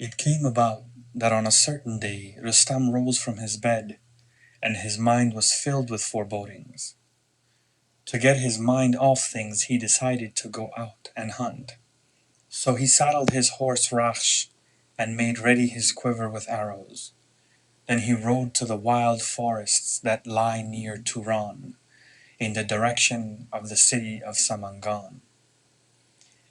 It came about that on a certain day Rustam rose from his bed, and his mind was filled with forebodings. To get his mind off things, he decided to go out and hunt. So he saddled his horse Raksh and made ready his quiver with arrows. Then he rode to the wild forests that lie near Turan, in the direction of the city of Samangan.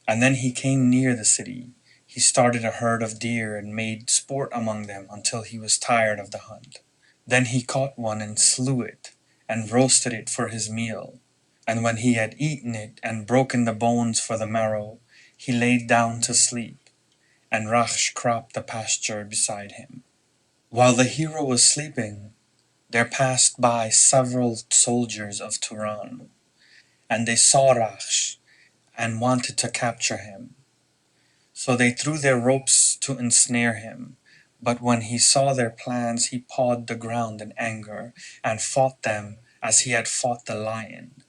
And then he came near the city. He started a herd of deer and made sport among them until he was tired of the hunt. Then he caught one and slew it, and roasted it for his meal. And when he had eaten it and broken the bones for the marrow, he laid down to sleep, and Raksh cropped the pasture beside him. While the hero was sleeping, there passed by several soldiers of Turan, and they saw Raksh and wanted to capture him. So they threw their ropes to ensnare him. But when he saw their plans, he pawed the ground in anger and fought them as he had fought the lion.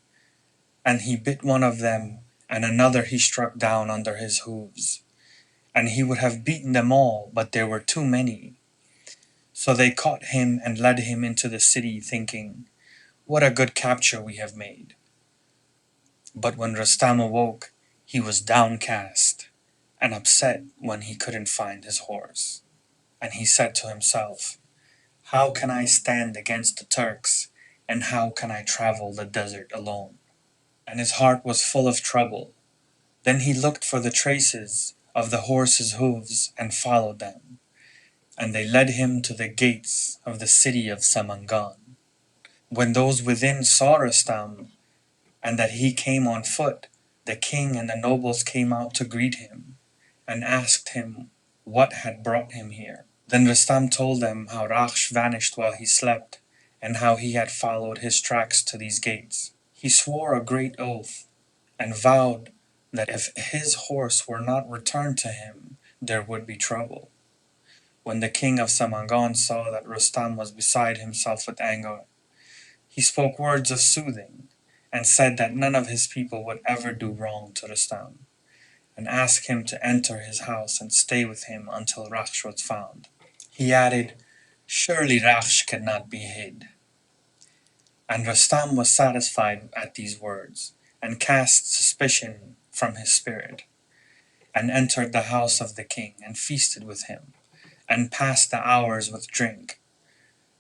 And he bit one of them, and another he struck down under his hooves. And he would have beaten them all, but there were too many. So they caught him and led him into the city, thinking, "What a good capture we have made." But when Rustam awoke, he was downcast and upset when he couldn't find his horse. And he said to himself, "How can I stand against the Turks, and how can I travel the desert alone?" And his heart was full of trouble. Then he looked for the traces of the horse's hooves and followed them, and they led him to the gates of the city of Samangan. When those within saw Rustam, and that he came on foot, the king and the nobles came out to greet him, and asked him what had brought him here. Then Rustam told them how Raksh vanished while he slept, and how he had followed his tracks to these gates. He swore a great oath, and vowed that if his horse were not returned to him, there would be trouble. When the king of Samangan saw that Rustam was beside himself with anger, he spoke words of soothing, and said that none of his people would ever do wrong to Rustam, and asked him to enter his house and stay with him until Raksh was found. He added, "Surely Raksh cannot be hid." And Rustam was satisfied at these words, and cast suspicion from his spirit, and entered the house of the king, and feasted with him, and passed the hours with drink.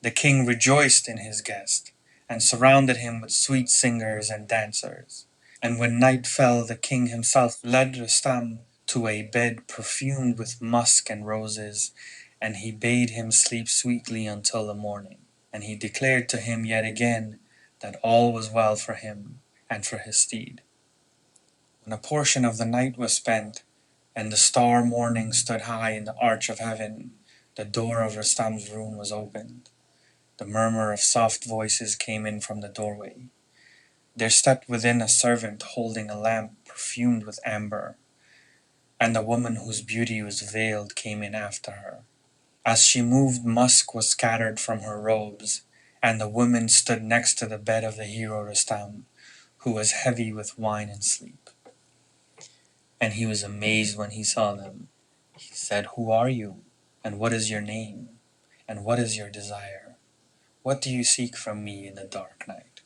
The king rejoiced in his guest, and surrounded him with sweet singers and dancers. And when night fell, the king himself led Rustam to a bed perfumed with musk and roses, and he bade him sleep sweetly until the morning. And he declared to him yet again that all was well for him and for his steed. When a portion of the night was spent, and the star morning stood high in the arch of heaven, the door of Rustam's room was opened. The murmur of soft voices came in from the doorway. There stepped within a servant holding a lamp perfumed with amber, and the woman whose beauty was veiled came in after her. As she moved, musk was scattered from her robes, and the woman stood next to the bed of the hero Rustam, who was heavy with wine and sleep. And he was amazed when he saw them. He said, "Who are you? And what is your name? And what is your desire? What do you seek from me in the dark night?"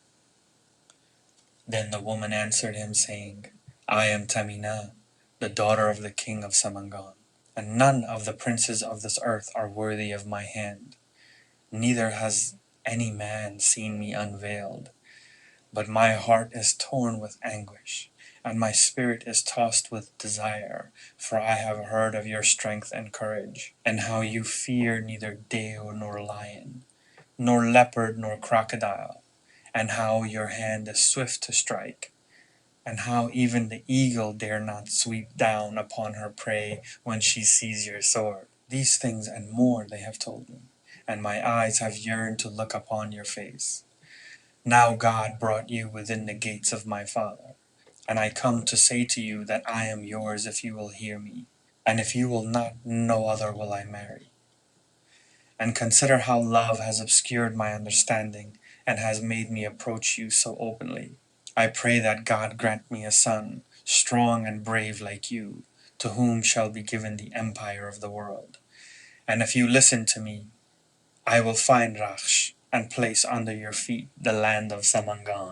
Then the woman answered him, saying, "I am Tamina, the daughter of the king of Samangan, and none of the princes of this earth are worthy of my hand. Neither has any man seen me unveiled. But my heart is torn with anguish, and my spirit is tossed with desire, for I have heard of your strength and courage, and how you fear neither deer nor lion, nor leopard nor crocodile, and how your hand is swift to strike, and how even the eagle dare not sweep down upon her prey when she sees your sword. These things and more they have told me, and my eyes have yearned to look upon your face. Now God brought you within the gates of my father, and I come to say to you that I am yours if you will hear me, and if you will not, no other will I marry. And consider how love has obscured my understanding, and has made me approach you so openly. I pray that God grant me a son, strong and brave like you, to whom shall be given the empire of the world, And if you listen to me, I will find Rakhsh and place under your feet the land of Samangan.